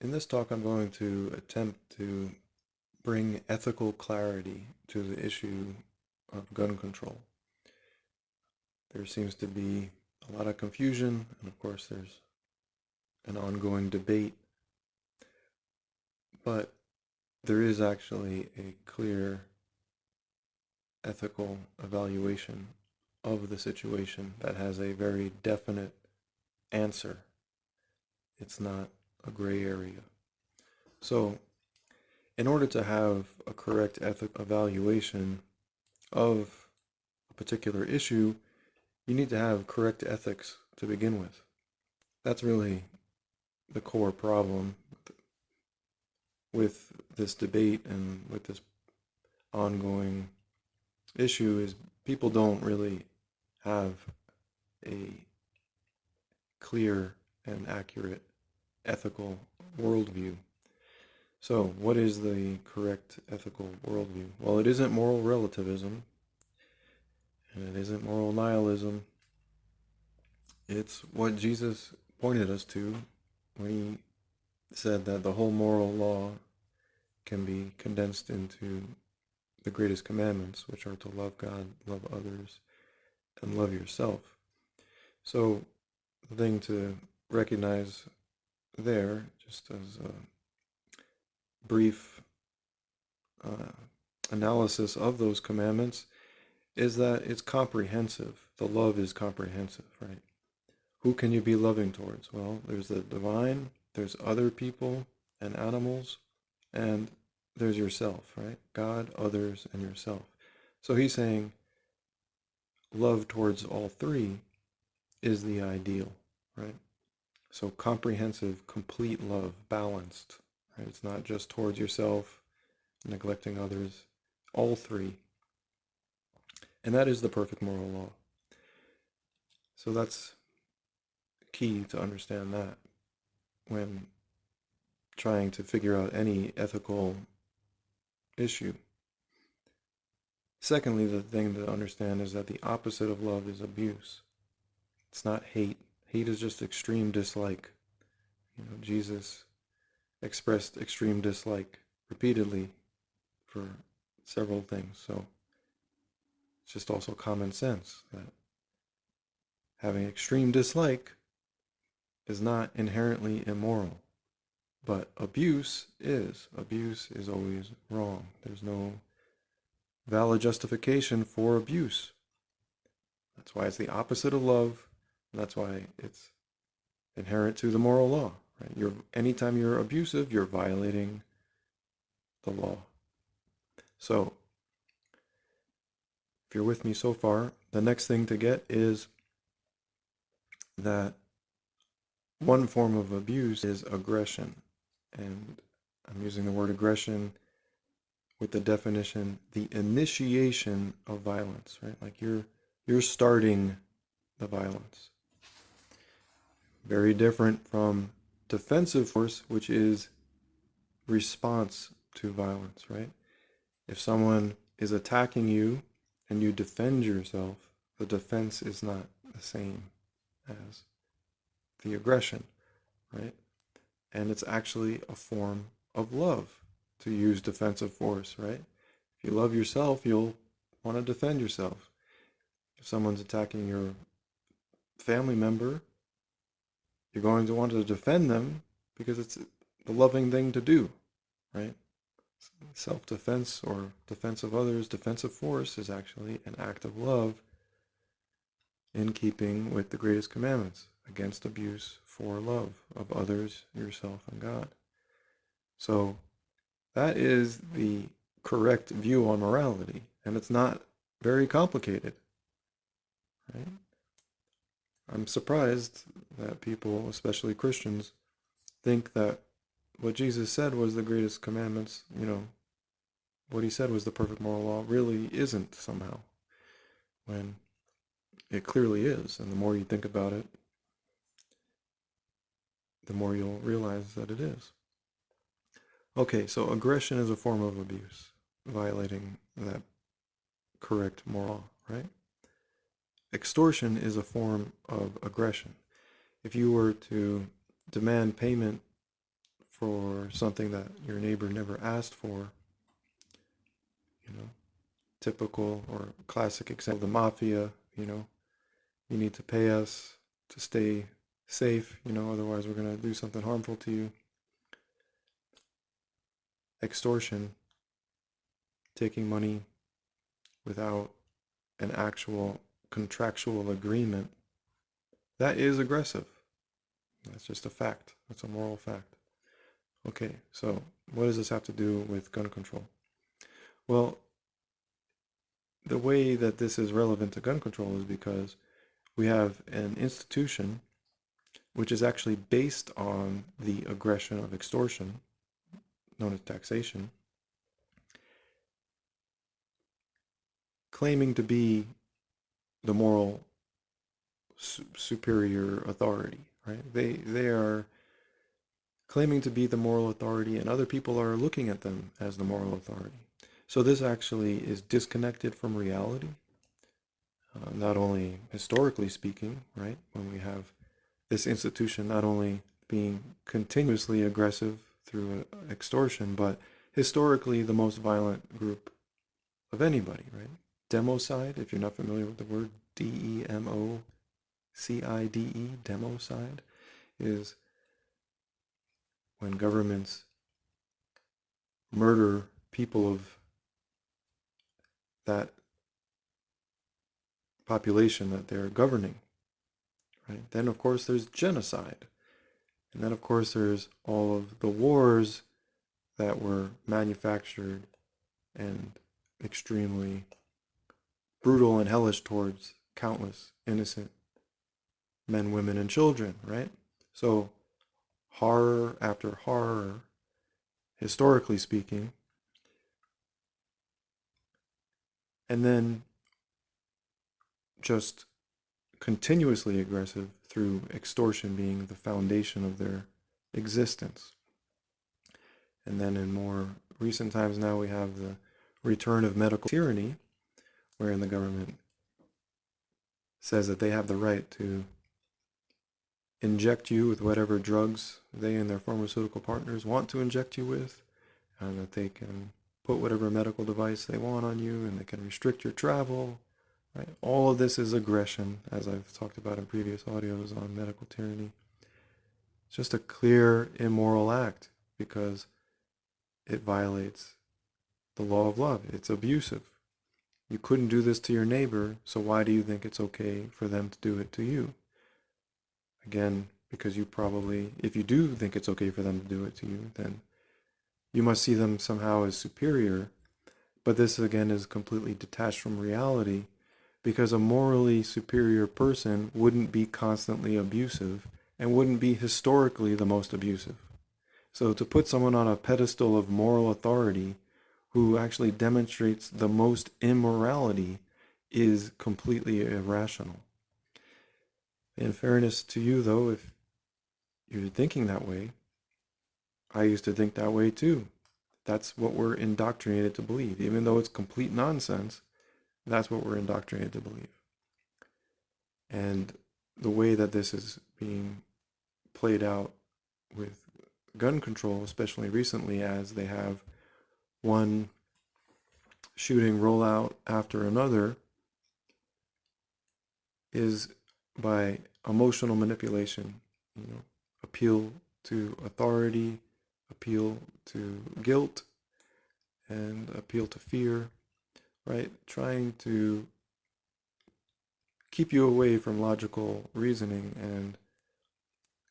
In this talk, I'm going to attempt to bring ethical clarity to the issue of gun control. There seems to be a lot of confusion, and of course, there's an ongoing debate, but there is actually a clear ethical evaluation of the situation that has a very definite answer. It's not a gray area. So, in order to have a correct ethical evaluation of a particular issue, you need to have correct ethics to begin with. That's really the core problem with this debate and with this ongoing issue is people don't really have a clear and accurate ethical worldview. So, what is the correct ethical worldview? Well, it isn't moral relativism, and it isn't moral nihilism. It's what Jesus pointed us to when he said that the whole moral law can be condensed into the greatest commandments, which are to love God, love others, and love yourself. So, the thing to recognize there, just as a brief analysis of those commandments, is that it's comprehensive. The love is comprehensive, right? Who can you be loving towards? Well, there's the divine, there's other people and animals, and there's yourself, right? God, others, and yourself. So he's saying love towards all three is the ideal, right? So comprehensive, complete love, balanced, right? It's not just towards yourself, neglecting others, all three. And that is the perfect moral law. So that's key to understand that when trying to figure out any ethical issue. Secondly, the thing to understand is that the opposite of love is abuse. It's not hate. Hate is just extreme dislike. Jesus expressed extreme dislike repeatedly for several things. So it's just also common sense that having extreme dislike is not inherently immoral. But abuse is. Abuse is always wrong. There's no valid justification for abuse. That's why it's the opposite of love. And that's why it's inherent to the moral law. Right? Anytime you're abusive, you're violating the law. So, if you're with me so far, the next thing to get is that one form of abuse is aggression. And I'm using the word aggression with the definition, the initiation of violence, right? Like you're starting the violence. Very different from defensive force, which is response to violence, right? If someone is attacking you and you defend yourself, the defense is not the same as the aggression, right? And it's actually a form of love to use defensive force, right? If you love yourself, you'll want to defend yourself. If someone's attacking your family member, you're going to want to defend them because it's the loving thing to do, right? Self-defense or defense of others, defensive force is actually an act of love in keeping with the greatest commandments, against abuse, for love of others, yourself, and God. So that is the correct view on morality, and it's not very complicated, right? I'm surprised that people, especially Christians, think that what Jesus said was the greatest commandments, what he said was the perfect moral law, really isn't somehow, when it clearly is. And the more you think about it, the more you'll realize that it is. Okay, so aggression is a form of abuse, violating that correct moral, right? Extortion is a form of aggression. If you were to demand payment for something that your neighbor never asked for, you know, typical or classic example, the mafia, you need to pay us to stay safe, otherwise we're going to do something harmful to you. Extortion, taking money without an actual contractual agreement, that is aggressive. That's just a fact. That's a moral fact. Okay, so what does this have to do with gun control? Well, the way that this is relevant to gun control is because we have an institution which is actually based on the aggression of extortion, known as taxation, claiming to be the moral superior authority, right? They are claiming to be the moral authority, and other people are looking at them as the moral authority. So this actually is disconnected from reality, not only historically speaking, right? When we have this institution not only being continuously aggressive through extortion, but historically the most violent group of anybody, right? Democide, if you're not familiar with the word, Democide, democide, is when governments murder people of that population that they're governing, right? Then, of course, there's genocide. And then, of course, there's all of the wars that were manufactured and extremely brutal and hellish towards countless innocent men, women, and children, right? So horror after horror, historically speaking, and then just continuously aggressive through extortion being the foundation of their existence. And then in more recent times now we have the return of medical tyranny, wherein the government says that they have the right to inject you with whatever drugs they and their pharmaceutical partners want to inject you with, and that they can put whatever medical device they want on you, and they can restrict your travel, right? All of this is aggression, as I've talked about in previous audios on medical tyranny. It's just a clear immoral act because it violates the law of love. It's abusive. You couldn't do this to your neighbor, so why do you think it's okay for them to do it to you? Again, because you probably, if you do think it's okay for them to do it to you, then you must see them somehow as superior. But this, again, is completely detached from reality, because a morally superior person wouldn't be constantly abusive and wouldn't be historically the most abusive. So to put someone on a pedestal of moral authority who actually demonstrates the most immorality is completely irrational. In fairness to you, though, if you're thinking that way, I used to think that way too. That's what we're indoctrinated to believe. Even though it's complete nonsense, that's what we're indoctrinated to believe. And the way that this is being played out with gun control, especially recently, as they have one shooting rollout after another, is by emotional manipulation, appeal to authority, appeal to guilt, and appeal to fear, right? Trying to keep you away from logical reasoning and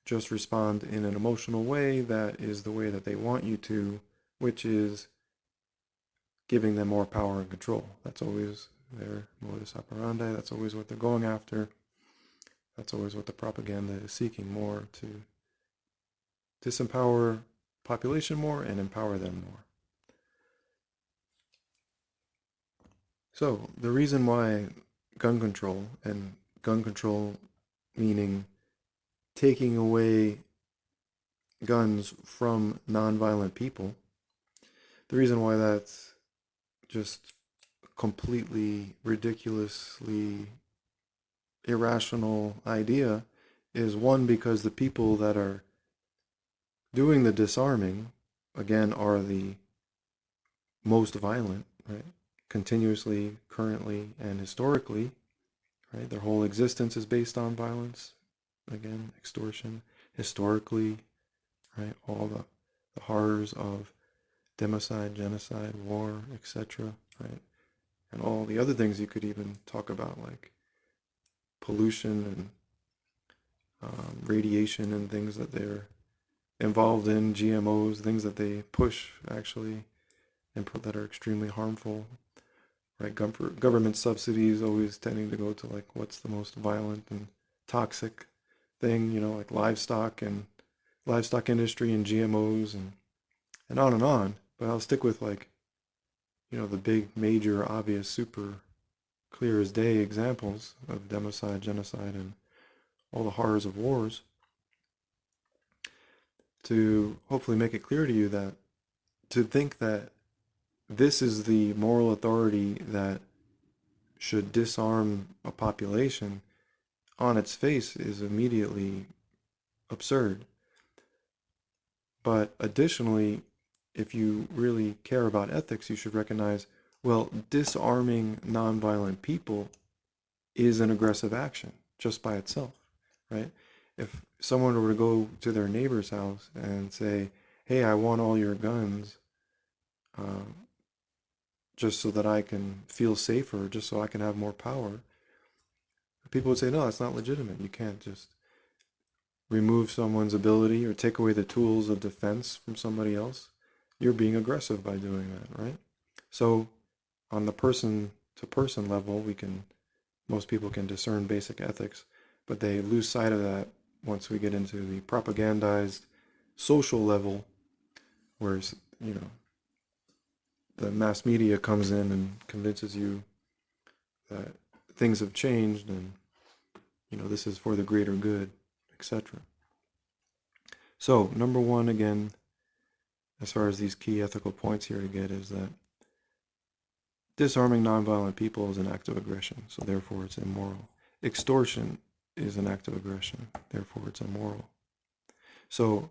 just respond in an emotional way that is the way that they want you to, which is giving them more power and control. That's always their modus operandi. That's always what they're going after. That's always what the propaganda is seeking, more to disempower population more and empower them more. So the reason why gun control, and gun control meaning taking away guns from nonviolent people, the reason why that's just completely ridiculously irrational idea is, one, because the people that are doing the disarming, again, are the most violent, right? Continuously, currently, and historically, right? Their whole existence is based on violence. Again, extortion. Historically, right? All the horrors of democide, genocide, war, etc., right? And all the other things you could even talk about, like pollution and radiation and things that they're involved in, GMOs, things that they push actually, and that are extremely harmful, right? Government subsidies always tending to go to like what's the most violent and toxic thing, like livestock industry and GMOs and on and on. But I'll stick with like, the big, major, obvious, super clear as day examples of democide, genocide, and all the horrors of wars, to hopefully make it clear to you that to think that this is the moral authority that should disarm a population on its face is immediately absurd. But additionally, if you really care about ethics, you should recognize, well, disarming nonviolent people is an aggressive action just by itself, right? If someone were to go to their neighbor's house and say, hey, I want all your guns just so that I can feel safer, just so I can have more power, people would say, no, that's not legitimate. You can't just remove someone's ability or take away the tools of defense from somebody else. You're being aggressive by doing that, right? So on the person-to-person level, most people can discern basic ethics, but they lose sight of that once we get into the propagandized social level, where, the mass media comes in and convinces you that things have changed and, this is for the greater good, etc. So, number one, again, as far as these key ethical points here to get, is that disarming nonviolent people is an act of aggression, so therefore it's immoral. Extortion is an act of aggression, therefore it's immoral. So,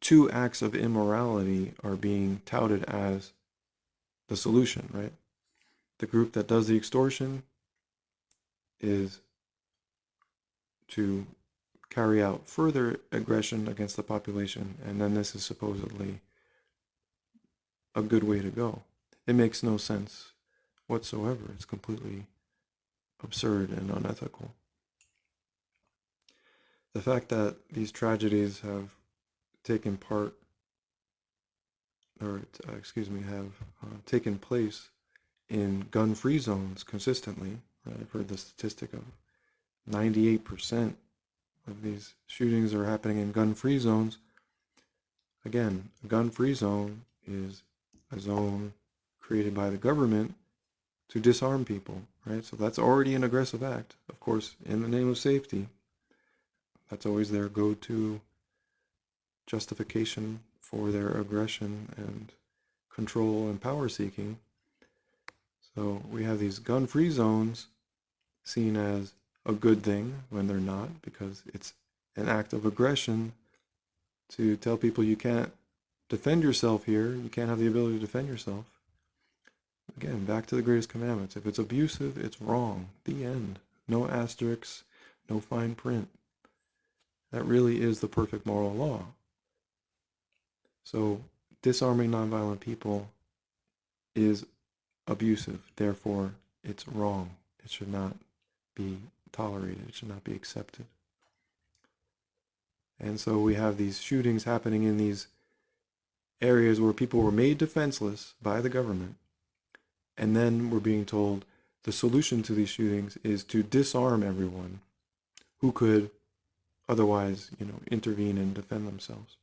two acts of immorality are being touted as the solution, right? The group that does the extortion is to carry out further aggression against the population, and then this is supposedly a good way to go. It makes no sense whatsoever. It's completely absurd and unethical. The fact that these tragedies have taken part, or have taken place in gun-free zones consistently. Right? I've heard the statistic of 98% of these shootings are happening in gun-free zones. Again, a gun-free zone is a zone created by the government to disarm people, right? So that's already an aggressive act, of course, in the name of safety. That's always their go-to justification for their aggression and control and power seeking. So we have these gun-free zones seen as a good thing when they're not, because it's an act of aggression to tell people you can't defend yourself here, you can't have the ability to defend yourself. Again, back to the greatest commandments. If it's abusive, it's wrong. The end. No asterisks, no fine print. That really is the perfect moral law. So disarming nonviolent people is abusive. Therefore, it's wrong. It should not be tolerated. It should not be accepted. And so we have these shootings happening in these areas where people were made defenseless by the government. And then we're being told the solution to these shootings is to disarm everyone who could otherwise, intervene and defend themselves.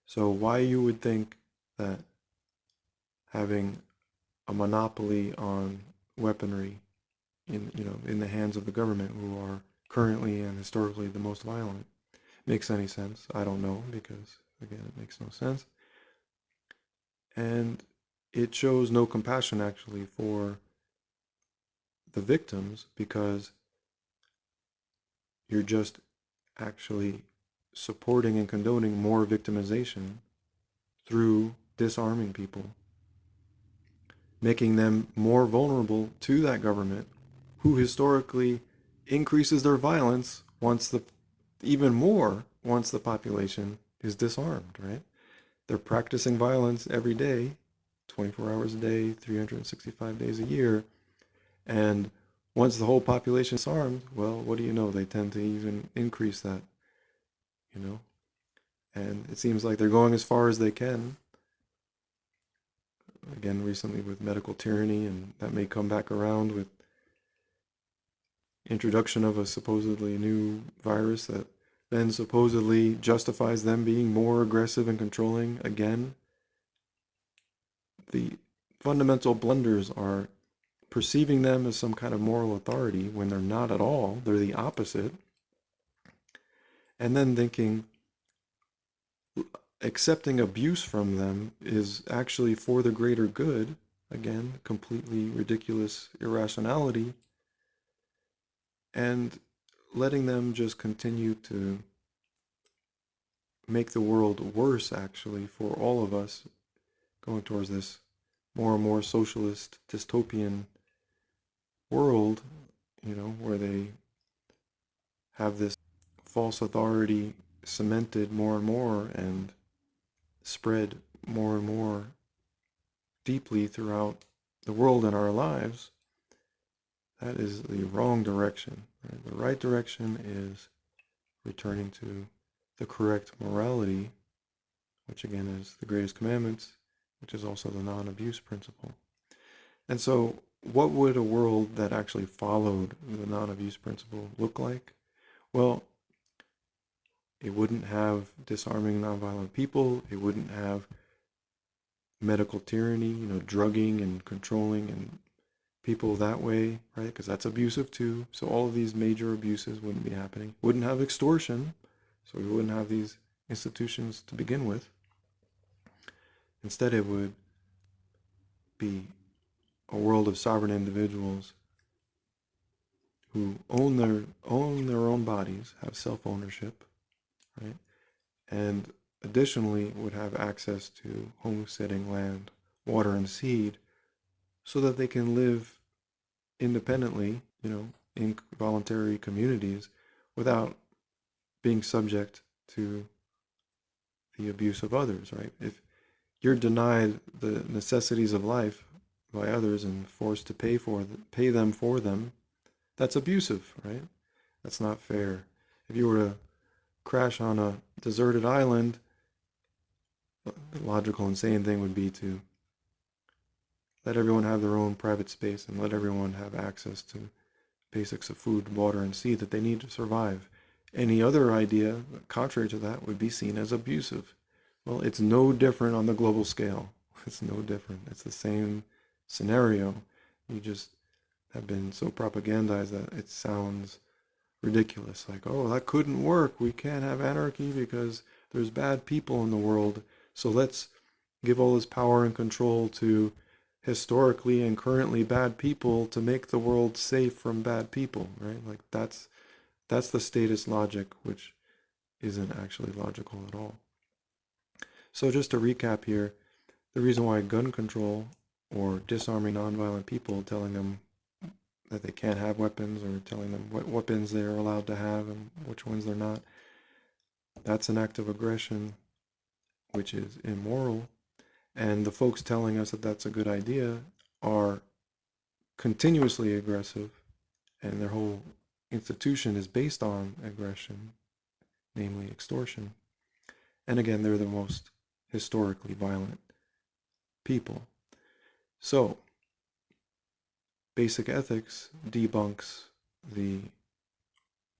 So why you would think that having a monopoly on weaponry in the hands of the government, who are currently and historically the most violent, makes any sense? I don't know, because again, it makes no sense. And it shows no compassion actually for the victims, because you're just actually supporting and condoning more victimization through disarming people, making them more vulnerable to that government, who historically increases their violence even more once the population is disarmed, right? They're practicing violence every day, 24 hours a day, 365 days a year. And once the whole population is armed, well, what do you know? They tend to even increase that, you know? And it seems like they're going as far as they can. Again, recently with medical tyranny, and that may come back around with introduction of a supposedly new virus that then supposedly justifies them being more aggressive and controlling again. The fundamental blunders are perceiving them as some kind of moral authority when they're not at all. They're the opposite. And then thinking accepting abuse from them is actually for the greater good. Again, completely ridiculous irrationality. And letting them just continue to make the world worse, actually, for all of us, going towards this more and more socialist, dystopian world, where they have this false authority cemented more and more and spread more and more deeply throughout the world and our lives. That is the wrong direction. Right? The right direction is returning to the correct morality, which again is the greatest commandments, which is also the non-abuse principle. And so what would a world that actually followed the non-abuse principle look like? Well, it wouldn't have disarming nonviolent people. It wouldn't have medical tyranny, drugging and controlling and people that way, right? Because that's abusive too. So all of these major abuses wouldn't be happening. Wouldn't have extortion, so we wouldn't have these institutions to begin with. Instead, it would be a world of sovereign individuals who own their own bodies, have self-ownership, right? And additionally would have access to homesteading land, water, and seed, so that they can live independently, in voluntary communities without being subject to the abuse of others, right? If you're denied the necessities of life by others and forced to pay them for them, that's abusive, right? That's not fair. If you were to crash on a deserted island, the logical and sane thing would be to let everyone have their own private space and let everyone have access to basics of food, water, and seed that they need to survive. Any other idea contrary to that would be seen as abusive. Well, it's no different on the global scale. It's no different. It's the same scenario. You just have been so propagandized that it sounds ridiculous. Like, oh, that couldn't work. We can't have anarchy because there's bad people in the world. So let's give all this power and control to historically and currently bad people to make the world safe from bad people, right? Like that's the status logic, which isn't actually logical at all. So just to recap here, the reason why gun control or disarming nonviolent people, telling them that they can't have weapons or telling them what weapons they're allowed to have and which ones they're not, that's an act of aggression, which is immoral. And the folks telling us that that's a good idea are continuously aggressive, and their whole institution is based on aggression, namely extortion. And again, they're the most historically violent people. So, basic ethics debunks the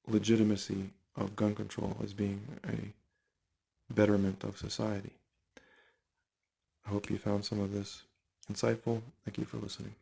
legitimacy of gun control as being a betterment of society. I hope you found some of this insightful. Thank you for listening.